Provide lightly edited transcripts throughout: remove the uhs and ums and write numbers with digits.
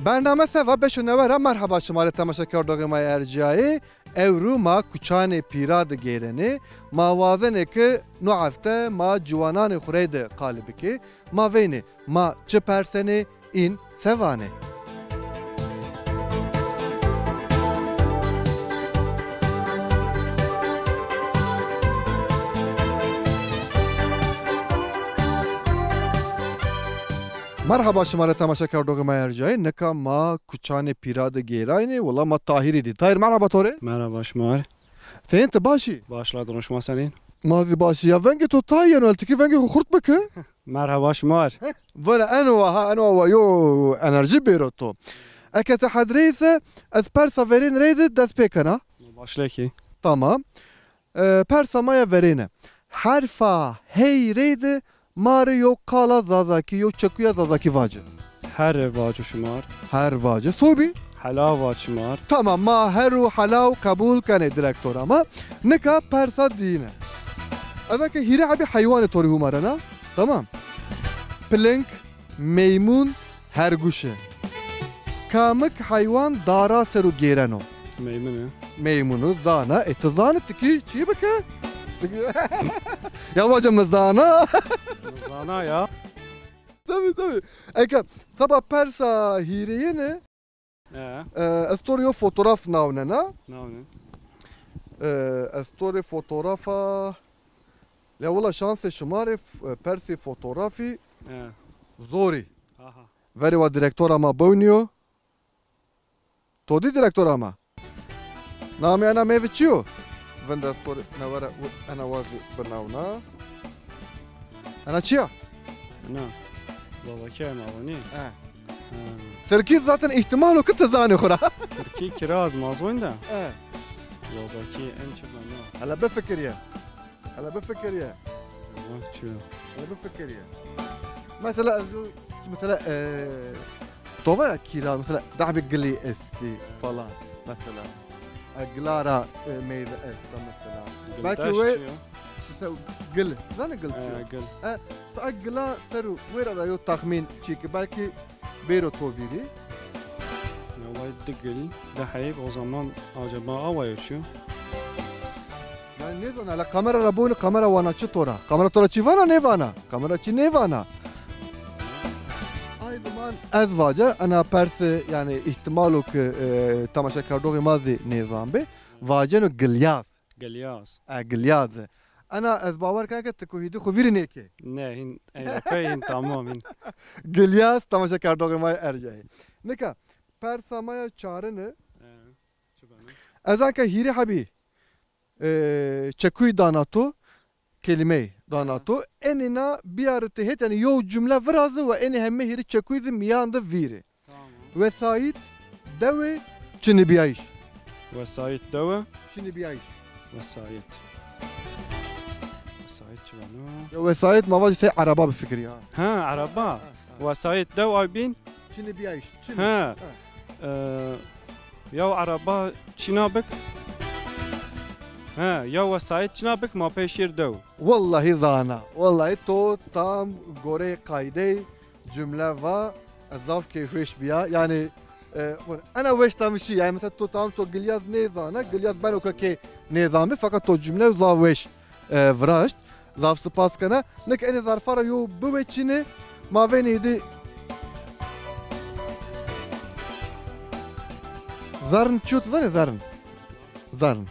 برنامه سوا بشنوه مرحبا شماره تماشاگر دوغمای ارجایی اورو ما کوچان پیراد گیرنی ما وازنه که نو هفته ما جوانان خورید قالبی که ما وینه ما چه پرسنه این سوانه مرحبا شماره تماشاگر دوغمای ارجایی نکا ما کوچان پیراد گیرانی والله ما طاهری دی طاهر مرحبا توره مرحبا شمار فين باشی başladın شما سنين ماضي باشي يا فنجي تو طاين والتكي فنجي خرط بك مرحبا شمار ولا انا ويو انرجي بيروتو اكت حدريسه از برسا verين ريد داس بيكنا başla ki tamam persa maya verine harfa hey reydi Mario kala zazaki yo çekuya zazaki vacı her vacı şumar her vacı sobi hala vacı şumar tamam ma heru halav kabul kane direktör ama neka persa dine adaki hire abi hayvanı tori humarana tamam plink meymun herguşe kamık hayvan dara seru gereno meymunu meymunu zana etizanı tiki çiğ baka ya bacım zana zana ya tabii eka sabah persa hireye ne استوريو فوتوغراف ناوننا ناون استوري فوتوغرافا لا والله شانس شماري بيرسي فوتوغرافي زوري فري وا ديريكتور ما بونيو تودي ديريكتور ما نامي انا ميفيتشيو فندا ستوري نورا انا وازي برناونا انا تشيا نعم زواكي ماوني تركيز zaten ihtimal كنت زاني خرا تركي كراز مازوين ده زواكي انش بنا هلا بفكر يا هلا بفكر يا شو هلا بفكر يا مثلا طوبا كيرا مثلا دعبي قلي استي فلان مثلا اقلارا ميفا استا مثلا باكي وين قل زاني قلت قل اقلا سرو وين رايو تخمين تشيك باكي بيرو توفيري والله الدقل ده حيب o zaman acaba havaya uçuyor. Yani ne zona la kamera rabuni kamera vana çıtora. Kamera tora çivana ne vana? Kamera çi ne vana? Ay zaman az vaca ana perse yani ihtimalu ki tamaşa kardoğu mazi nizam be. Vaceno gilyaz. Gilyaz. Gilyaz. أنا أزباور كانت تكوهيدي خفيري نيكي. نه هن أوكي تمام هن. گلیاس تماشا کردوغ مای ارجعی. نکا پرسا مای چارنه. ازان که هیری حبی چکوی داناتو کلمه داناتو اننا بیارته هت yani یو جمله فرازه و ان همه هیری چکوی زی میاند ویره. وسایت دوه چنی بیایش. وسایت دوه چنی بیایش. وسایت. وسايط مواجه سي عربة بفكري ها عربة وسايط دو أبين شنو بيعيش ها يا عربة شنابك ها يا وسايط شنابك ما بيشير دو والله زانا والله تو تام غوري قايدي جملة و الظاف كيفش بيا يعني انا ويش تامشي يعني مثلا تو تام تو قلياز نيزانا قلياز بانو كي نظامي فقط تو جملة وظاوش فراشت زاف سپاس کنه نک این ظرفا یو بوچینه ما وینیدی زرن چوت زنه زرن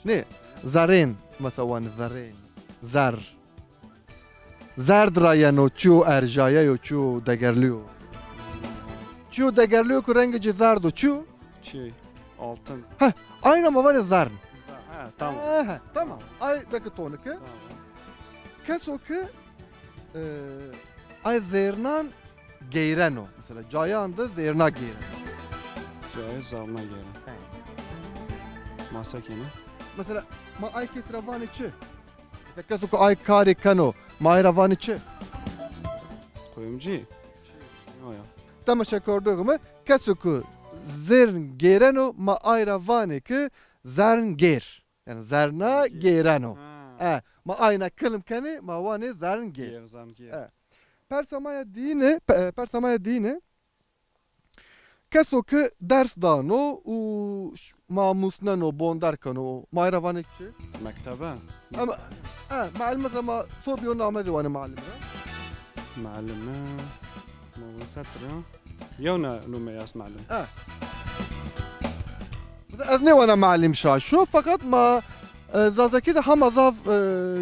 نه زرین مثلا زرین زرد راینو چو ارجایه یو چو دگرلیو که رنگ جی زردو چی altın ها aynı ama var ya zern tamam. Tamam. Ay daki tonike. Keso ki ay zernan geyreno. Mesela cayanda zerna geyreno. Caya zarna geyreno. Masa kene. Mesela ma ay kes ravani çi. Mesela keso ki ay kari kano. Ma ay ravani çi. Kuyumcu. Oya. Tamaşa gördüğümü keso ki zern geyreno ma ay ravani ki zern ger. Yani zerna gerano. Ma ayna kılım kani ma vani zern ger. Persamaya dine keso ki ders dano û mamus neno bondar kano mayravanê çi مكتبة ama معلمة ama sobiyo namazê wane معلمة معلمة مو سترة يونا نوم ياس معلم ez ne wane معلم şaşo fakat ma zazakî de hema zav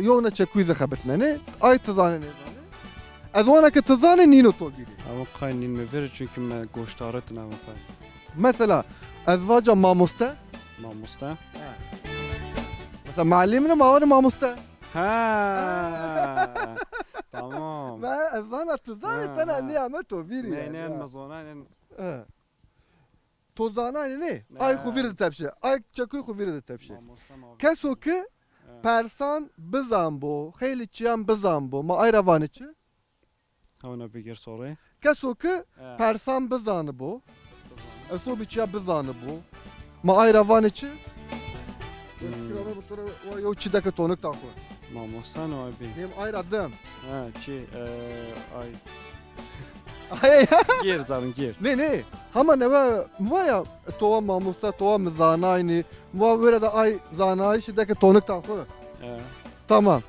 yona çekûyî zexebitne ne ay tizane ne ez waneke tizane nîno to bîrî أو قاين مفر çünkü ما goştaretna أو قاين mesela ez vaca mamoste ما مستا mesela معلم ne ma wane mamoste ها تمام ما ez vana tizane tena niyamet to bîrî نينين مزونان tozanayne ne ay xu vîr tepşe ay çekûyî xu vîr tepşe ما مستا ما keso ki persan bizambo xeyli çiyan bizambo ma ay revanê çi هونا بيجر صوري keso ki persan bizanı bu eso biçiya bizanı bu ma ay revanê çi yo çideke tonuk ta xwe ما مستا نو أبي nem ay radim ها شي أي ay جير زارن جير ne hama neve vaya tova mamusta tova mizanayni va böyle de ay zanayı şideke tonuk ta xwe tamam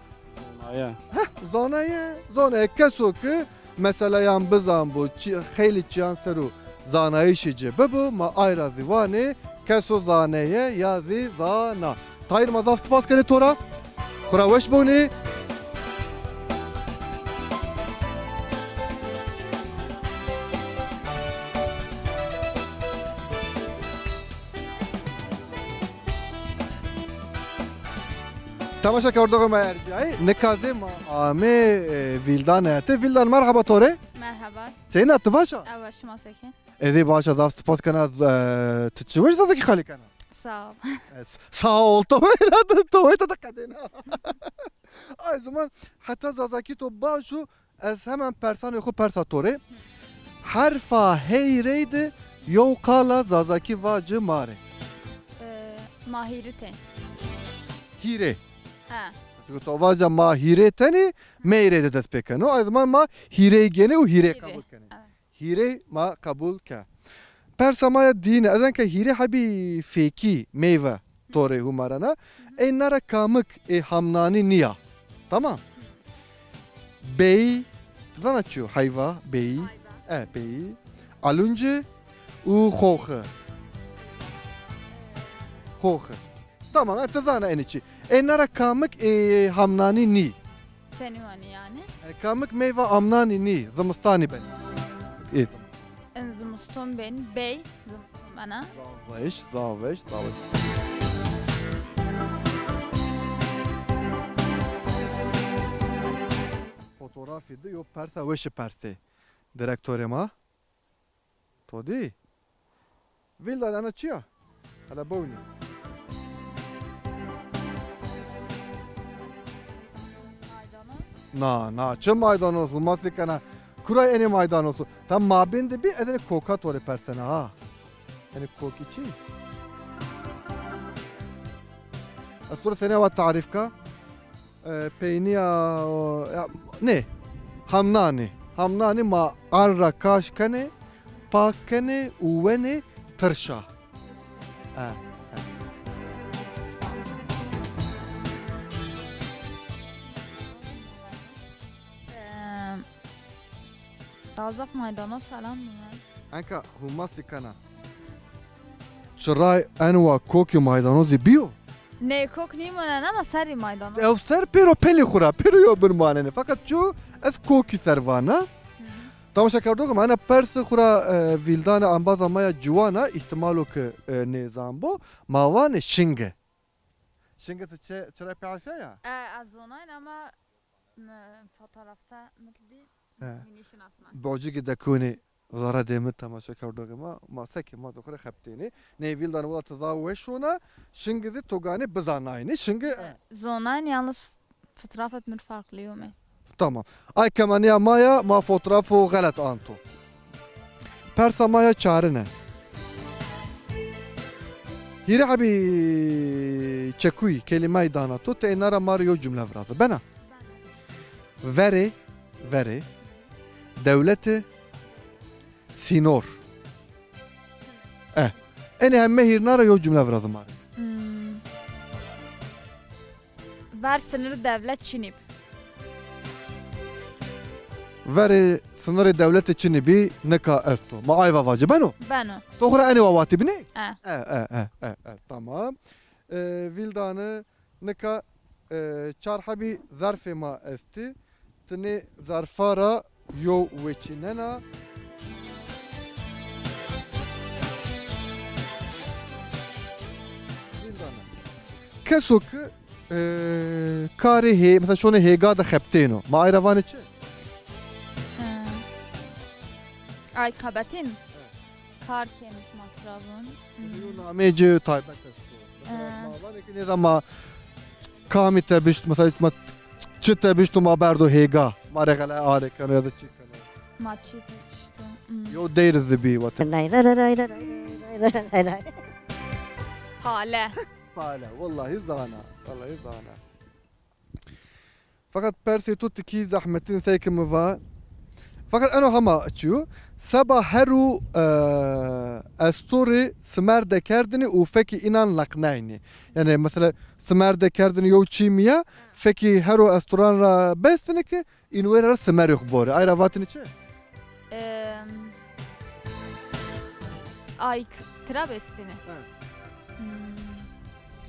يا zanaya keso ki mesela yan bizan bu xeyli çiyan seru zanayı şice bu ma ayra zivane keso zaneye yazi zana tayir mazaf spas kene tora kuraweş boni تماشا کردگم ارجعی نکازه ما آمه ویلدان هاته ویلدان مرحبا توره مرحبا سین اتفاشا اول شما ساکن ازی باشه داف سپاس کنه تچوش داده کی خالی کنه sağ ol. sağ ol تو میرد تو ایت دقیقه ay zaman hatta zazaki to başu az hemen persan xo persa tore harfa heyreydi yo qala zazaki vacı mare Mahirite. hire Ha. çünkü to vaca mahire tani meyre de dest pekano ay zaman ma hire gene o hire Hire. kabul kene Evet. hire ma kabul ke persamaya dine azan ke hire habi feki meyve tore humarana enara kamık hamnani niya tamam bey zan açıyor hayva bey bey alunce u khoxe khoxe tamam tazana enici enara kamık hamnani ni Seni hani yani. kamık meyve amnani ni zımstani ben evet Zımustum ben. Bey. Zımustum bana. Zaveş. Fotoğrafıydı yo persa veşi perse. Direktörema. Todi. Villa ana çiya. Hala bovni. Na çı maydanoz olmazdı kana. Kuray eni maydanozu. Tam mabinde bir edene koka tore persene ha. Yani kokiçi. Astura sene va tarifka. Peyniya ne? Hamnani ma arra kaşkane pakane uvene tırşa. Tazak maydanoz falan mı? Anka humasi kana. Çıray enva koki maydanozu biyo. Ne kok nimanen ama seri maydanoz. Ev ser pero peli khura pero yo bir manene. Fakat şu es koki servana. Tamaşa kardogum ana pers khura vildana ambaza maya juana ihtimalo ki nizam bu mavane şinge. Şinge te çıray piyasa ya. Az onayın ama fotoğrafta mutlu minişin aslında. Boğcu gidekuni zara demir tamaşa kardogum ma seki ma dokore khaptini. Ne vildana wala tazawweşuna şinge de togane bizanayni şinge. Zonayın yalnız fotoğraf etmir farklı yomi. Tamam. Ay kemaniya maya ma fotoğrafı galet anto. Persa maya çarene. Hiri abi çekuy kelime dana tut enara Mario cümle vrazı. Bana. Vere devleti sinor. Eni hemme hirnara yo cümle vrazım var. Ver sınır devlet Çinip. Veri sınırı devlet için bir neka esto. Ma ayva vacı ben o. Ben o. Doğru eni vavati bine. Tamam. Vildanı neka çarhabi zarfe ma esti. Tne zarfara yo veçinena. Vildanı. Kesok kari he mesela şunu hega da xepteno. Ma ayravan içi. Ay kabetin. Kar kemik matrabın. Nameci taybet esto. Ma ki ne zaman kami tebişt mesela çi tebiştu ma berdo hega. Ma regala arekan ya da çikan. Maçı işte. Yo deriz bi vat. Hale. Pala vallahi zana. Vallahi zana. Fakat persi tutti ki zahmetin seykim va. Fakat ano hama açıyor. Sabah heru asturi smerde kerdini u feki inan laknayni. Yani mesela smerde kerdini yo çimiya feki heru asturan ra bestini ki inwera smer yok bori. Ayra vatin içe? Ay travestini.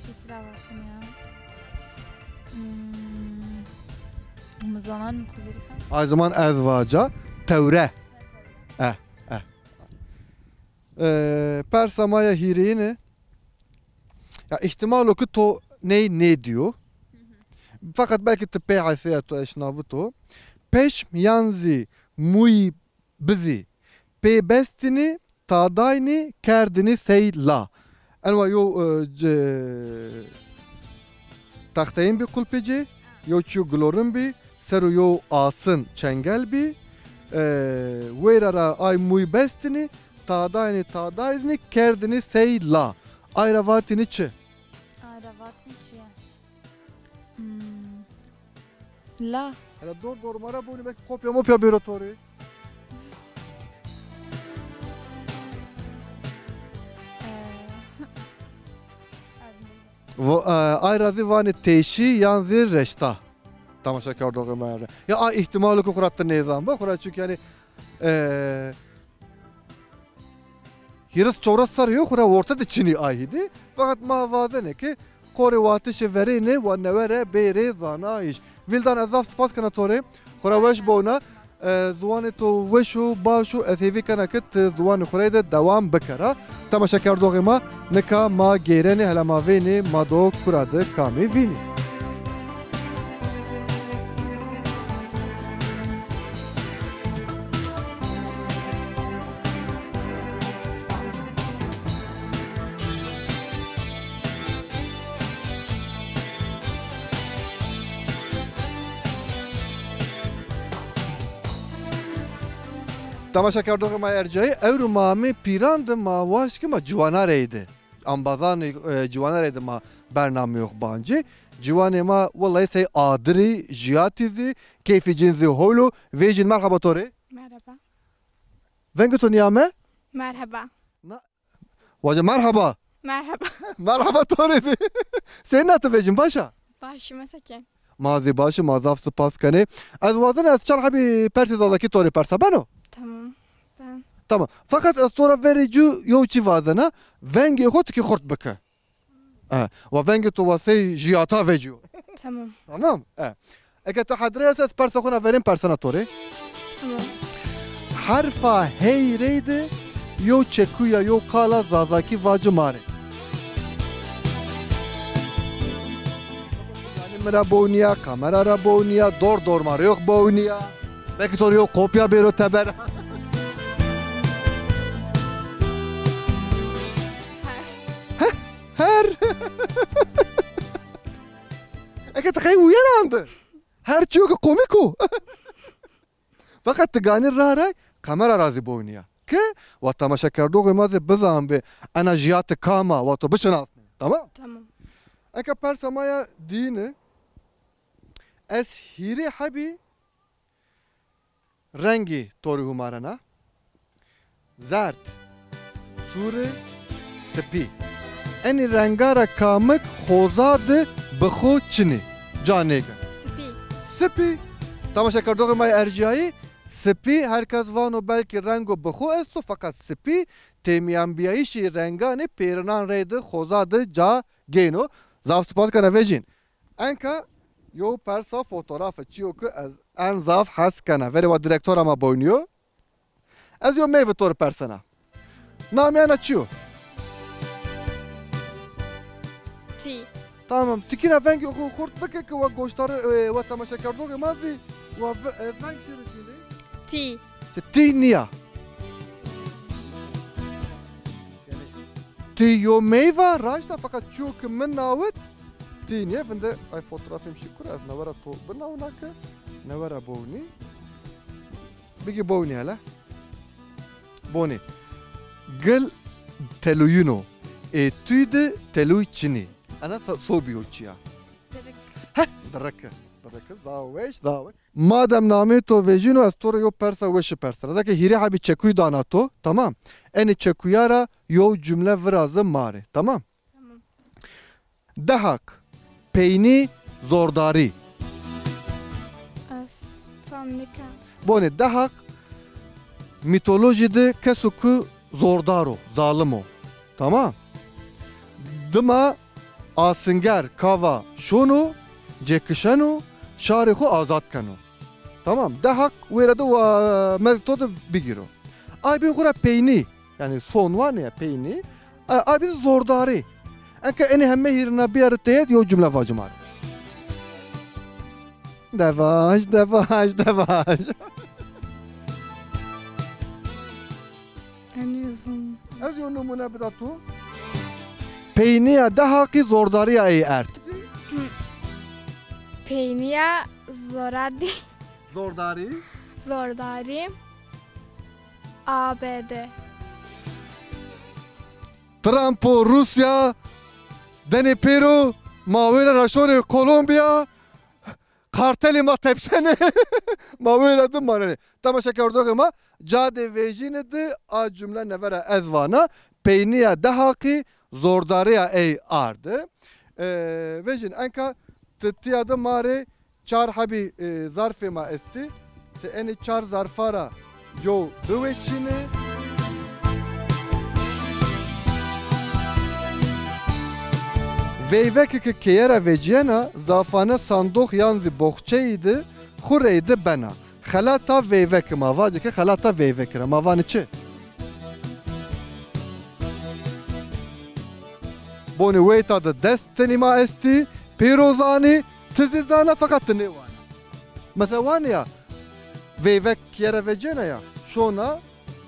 Şey travestini ya. Muzanan mukubirika. Ay zaman ezvaca tevre. Persamaya hireyini ya ihtimal o ki to ne diyor. Fakat belki tıbbi haysiyatı eşnavı to. Peş yanzi muy bizi pebestini tadayni kerdini seyla. Enva yo tahteyin bir kulpeci yo çiyo glorin bir seru yo asın çengel bir verara ay muy bestini tadayni kerdini seyla. Ayravatini çi. Ayravatini çi. La. Hele doğru mara bunu belki kopya mopya bir otori. Ayrazi vani teşi yanzir reşta. Tamaşa kardoğu merre. Ya ihtimali ki kurattı nizam bak kurat çünkü yani Hiris çovras sarıyor kura ortada çini ayidi. Fakat mavaze ne ki kore vatişi verine ve nevere beyre zanaiş. Vildan azaf spas kana tore kura veş bona زوانه تو وشو باشو اثیوی کنه کت زوان خوره ده دوام بکره تماشا کردوغی ما نکا ما گیرنه هلا ما وینه ما دو کراده کامی وینه Tamaşa kardoğu ma erceği evru mami pirandı ma vaş ki ma civanareydi. Ambazan civanareydi ma bername yok bancı. Civane ma vallahi sey adri jiyatizi keyfi cinzi holu vejin merhaba tori. Merhaba. Vengutu niyame? Merhaba. Vaca merhaba. Merhaba. Merhaba tori. Senin adı vejin başa? Başıma seken. Mazi başı mazaf spas kane. Az vazın az çarhabi persizadaki tori persa bano. Tamam. Ben. Tamam. Fakat sonra verici yoğuçi vazana vengi hot ki hort beke. Ve vengi tu vasey jiyata veciyo. Tamam. Tamam. Eke tahadre esas persa kuna verin persana tori. Tamam. Harfa heyreydi yo çekuya yo kala zazaki vacı mare. Yani mera boğuniya, kamera ra boğuniya, dor mare yok boğuniya. Belki tori yok kopya bero teber. Her. Eke takayı uyanandı. Her çok komiko. Fakat tıganir raray kamera razı boynuya. Ki ve tamaşa kardoğu mazı bizan be ana jiyatı kama ve to bişinasın. Tamam? Tamam. Eke persamaya dini es hiri habi rengi tori humarana zert, sure, سپی انی رنگارا کامک خوزاد بخو چنی جانیگه سپی سپی تماشا کردوغ مای ارجایی سپی herkes vano belki rengo bixo esto fakat spi temiyan biyayişi rengane perinan reyde xozadı ca geno zaf spas kana vejin enka yo persa fotoğrafı çiyo ki en zaf has kana veri va direktör ama boynuyor ez yo meyve tor persana namiyana çiyo تی tamam tikina vengi khurt beke ki va goştarı va tamaşa kardوغ mazi va vengi şirisini تی Ti niya. Ti yo meyve rajda fakat çok min navet. Ti niye bende ay fotoğrafım şükür az nevara to bina onaka nevara boni. Bigi boni hala. Boni. Gel teluyuno. Etüde teluy çini. Ana sobiyo çiya. درک Daraka. Daraka zaveş zaveş. Madem name to vejino astora yo persa veş persa. Zaki hiri habi çekuy danato tamam. Eni çekuyara yo cümle virazı mare tamam. تمام Dehak. Peyni zordari. از فهم نکن Bone dehak mitolojide kesuku zordaro zalimo. Tamam. Dıma asınger kava şunu cekişenu şarixu azat kanu. Tamam. Dehak verede ve meztodu bigiro. Ay bin kura peyni yani son var ya peyni. Ay bin zordari. Enke eni hemme hirina bir arıtayet yo cümle vacımar. Devaj, devaj, devaj. انیزم Ez yo numune bidatu. Peyniya dehaki zordariya ey ert. پینیا زوردی Zordari. زورداری آبد Trumpo Rusya. Deni Peru. Mavera Raşoni Kolombiya. Karteli ma tepsene. Mavera dı manene. Tamaşa kardok ama cade vejine de a cümle nevera ezvana. Peyniya dehaki zordariya ey ardı. Vejin enka tiyada mare çar habi zarfe ma esti. Te eni çar zarfara yo büveçine. Veyvek ki keyera veciyana zafane sandok yanzi bohçeydi xureydi bena. Xelata veyvek mavacı ki xelata veyvek ra mavanı çi? Boni veyta da destini ma esti pirozani tizizana fakat ne var? Mesela var ya veyvek keyera veciyana ya şona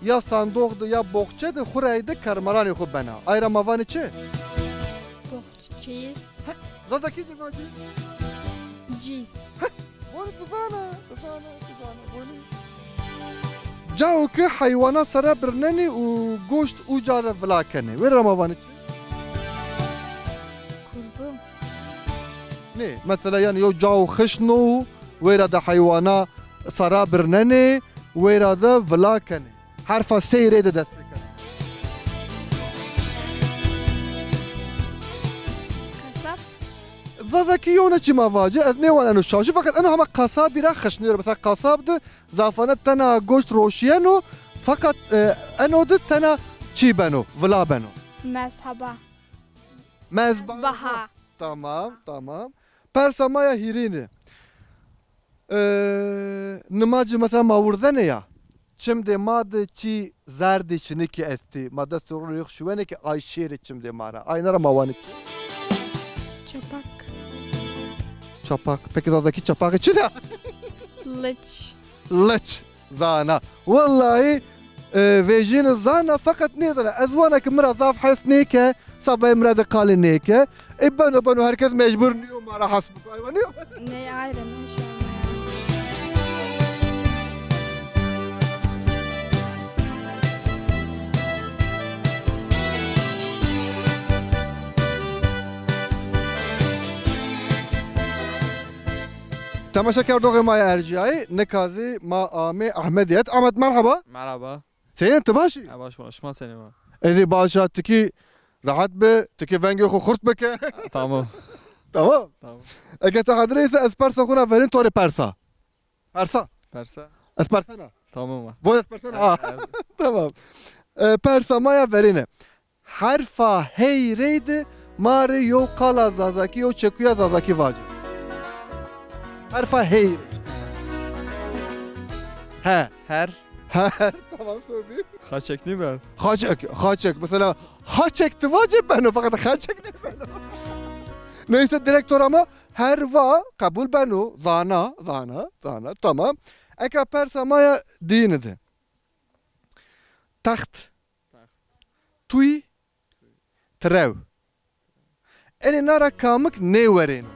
ya sandokdu ya bohçeydi xureydi karmarani xu bena. Ayra mavanı çi? چیز Zazaki cimacı. جیز Boni tuzana. Boni. Cao ki hayvana sara birneni u goşt u cara vlakene. Ve Ramazan için. کربو Ne? Mesela yani yo cao khishnu ve da hayvana sara birneni ve da vlakene. Harfa seyre de dest bekene. کسب Zazaki yona çi mavacı. Ez ne var enu şaşı fakat enu hama kasab bira khishniyor. Mesela kasabdı zafana tana goşt roşiyeno fakat enu de tana çi beno vla beno. مذهبه Mezba. بها Tamam. Persamaya hirini. Nimacı mesela mavurda ya? Şimdi madı çi zerdi çini ki esti. Madı sorun yok şu ki ayşeri şimdi mara. Aynara mavanı çi. چپک Çapak. Peki zazaki çapak içi de. لچ Lıç. Zana. Vallahi vejini zana fakat ne zana? Ezvana ki mira zaf hasni ke sabah mira kali ne ke. Bano herkes mecbur niyo mara hasbuk. Ayva niyo. نه آیرم نشون تماشا کردوغ ما ارجعی نکازی ما آمی احمدیت احمد مرحبا مرحبا سین انت باشی باش باش ما سلام ازی باشات کی rahat be teke venge xo xurt bike. Tamam. Tamam. Tamam. Eğer te hadire ise ez persa xuna verin tore persa. Persa. Persa. Ez persana. Tamam. Bu ez persana. Tamam. Persa maya verine. Harfa heyreydi mari yo kala zazaki yo çekuya zazaki vacı. Harfa heyr. He. Her. Her. Tamam söyleyeyim. Kaçak değil mi? Haçek. Mesela haçekti vacip beno fakat haçek ne beno. Neyse direktör ama her va kabul beno zana tamam. Eka persa maya dinidi. Taht. Tuy. Trev. Eni nara kamık ne vereno.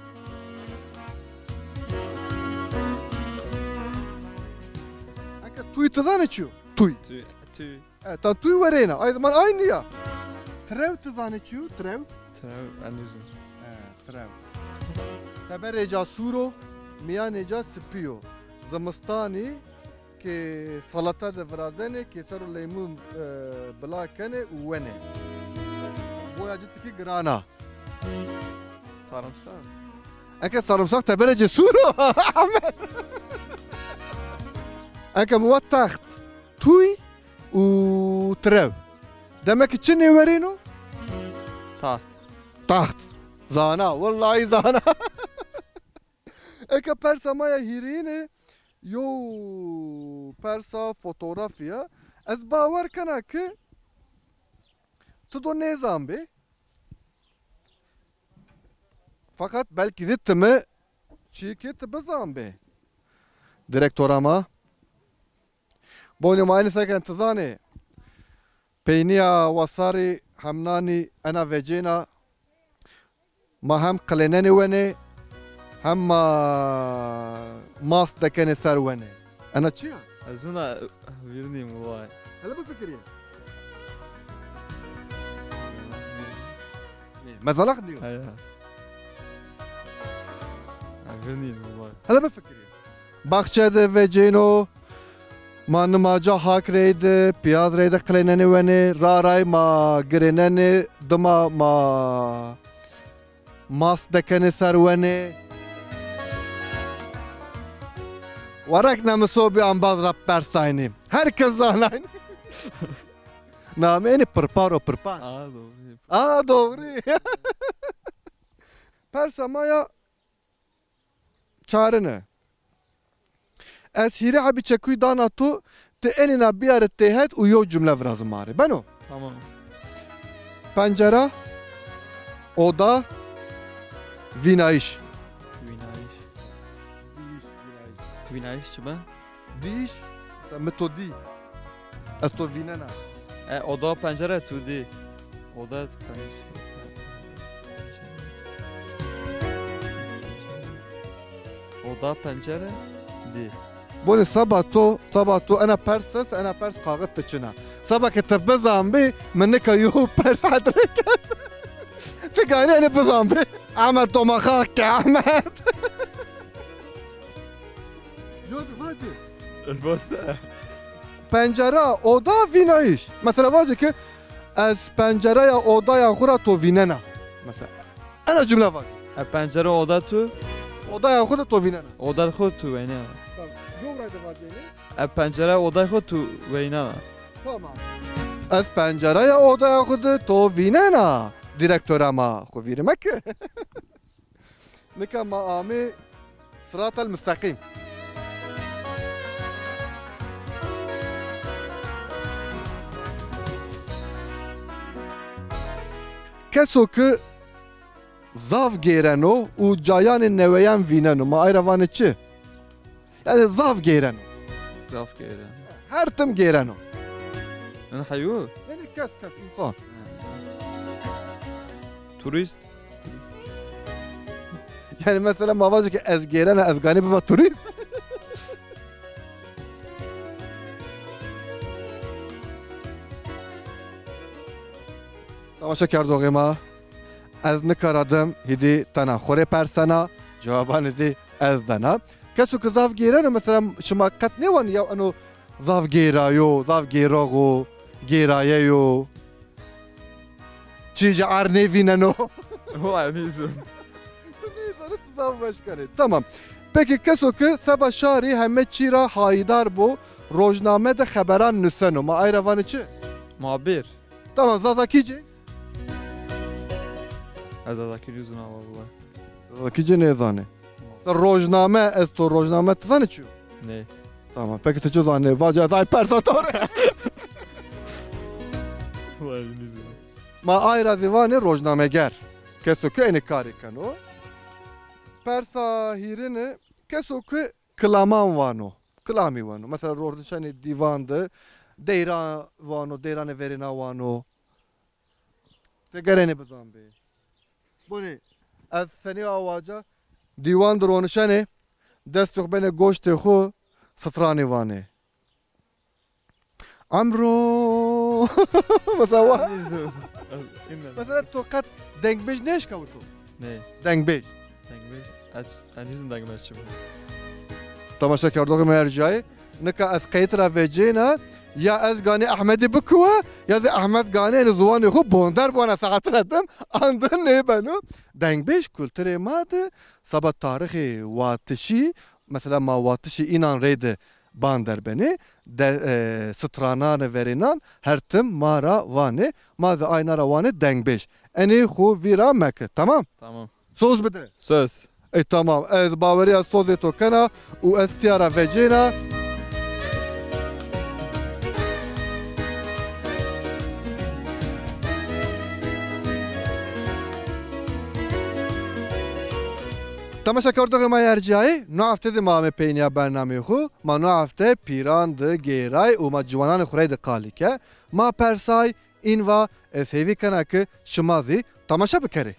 Eka tuy tızan içiyor. Tuy. Tü. Evet, tam tuy verena. Ay zaman aynı ya. Trev tızan içiyor. Trev. Trev. Anüzüm. Trev. Tebereca suro. Miyaneca spiyo. Zamistani ki salata de vrazene ki seru leymun blakene uvene. Bu acıtı grana. Sarımsak. Eke sarımsak teberece suro. Ahmet. Eke muvat taht. Tuy u trev. Demek için ne verino? Taht. Taht. Zana. Vallahi zana. Eke persa maya hirine. Yo persa fotoğrafya. Ez bavar kana ki tudo ne zambi. Fakat belki zittimi çiğki tıbı zambi. Direktör ama. Boynum aynı seken tızani. Peyniya vasari hamnani ana vecina. Ma hem kleneni veni. hem mas dekene ser wene. Ana çiya? Azuna virniyim vay. Hele bu fikriye. Mezalak diyor. Hayır. Virniyim vay. Hele bu fikriye. Bahçede ve cino manımaca hak reydi, piyaz reydi kleneni vene, raray ma gireneni dıma ma mas dekene ser wene. Varak namusu bir ambaz rapper sayni. Herkes zahnayn. Nameni pırparo pırpan. Doğru. Doğru. Persamaya çağrını. Es hire abi çekuy danatu te enina biyaret tehet uyo cümle vrazım mari. Ben o. Tamam. Pencere, oda, vinayiş. Vinayiş. Vinayiş çimen? Diş, metodi. Es to vinena. Oda pencere tu di. Oda pencere. Oda pencere di. Bunu sabato ana pers kağıt tıçına. Sabah kitap zambi meneka yuhu pers hadreket. Tigani ana bezambi. Ahmet Tomakak ki Ahmet. Yok vacı. Basa. Pencere, oda, vinayiş. Mesela vacı ki az pencereye odaya khura to vinena. Mesela. Ana cümle var. Pencere oda tu. Odaya khura to vinena. Oda khod tu veyna. Yok rayda vacı. Pencere oda khod tu veyna. Tamam. Az pencereye odaya khura to vinena. Direktör ama khu virmek. Nika maami sırat el müstakim. Keso ki zav gereno u cayanın neveyen vineno ma ayravanı çi. Yani zav gereno. Zaf geyre. Her tim gereno. Ben hayu. Yani kes insan. Turist. Yani mesela mavacı ki ez gereno ez gani baba turist. Tamaşa kardı ma. Ez nikaradım hidi tana xore persana cevaban di ez dana. Kesu ki zav gereno mesela şımakkat ne var ya ano zav gerayo, zav gerago, gerayeyo. Çiğce arnevineno. Vallahi neyse. Tamam. Peki keso ki seba şari hemme çira haydar bu rojname de haberan nüseno. Ma ayravan içi. Muhabir. Tamam zazakici. Az zakir yüzüne vallahi. Zazakici ne zane? Rojname ez to rojname tzane çiyo. Ne? Tamam. Peki teço zane vaca day persatore. Vallahi neyse. Ma ayra zivane rojnameger. Keso ki eni kari kano. Persa hirini keso ki klaman vano. Klami vano. Mesela rordişani divandı. Deyra vano, deyrane verina vano. Te gereni bizan bey. Bu ne? Az seni avaca divan dronişani dest yok beni goşte xo strani vane. Amro. Mesela Neyse. mesela tokat dengbej neş kavutu. Ne? Dengbej. Dengme. Aç. An yüzün dengme açım. Tamaşa kardığım mercai. Neka az kayıtra vecena ya az gani Ahmedi bikuwa ya da Ahmet gani en zuvanı xo bondar bana saat radım andın ne banu dengbej kültüre madı sabah tarihi watişi mesela ma watişi inan reyde bandar beni de stranane verinan her tim mara vane maza aynara vane dengbej eni xo vira mek tamam Tamam. söz bide Söz. tamam ez bavariya sözü to kana u estiyara vecena تماشا کردگی ما یرجایی نافته دی مامه پینیا برنامه خو ما نافته پیران دی گیرای و ما جوانان خوری دی قالی که ما پرسای این و از هیوی کنه که شمازی تماشا بکری